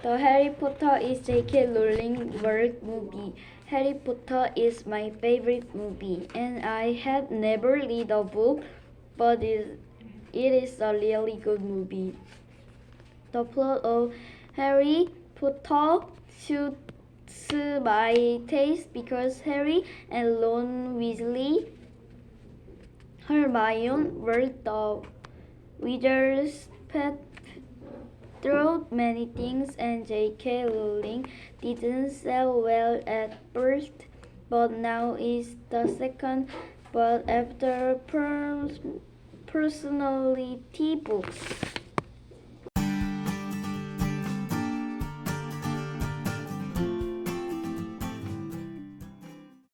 The Harry Potter is J.K. Rowling world movie. Harry Potter is my favorite movie, and I have never read a book, but it is a really good movie. The plot of Harry Potter suits my taste because Harry and Ron Weasley, Hermione were the wizards' pet through many things, and J.K. Rowling didn't sell well at first, but now is the second but after personality books.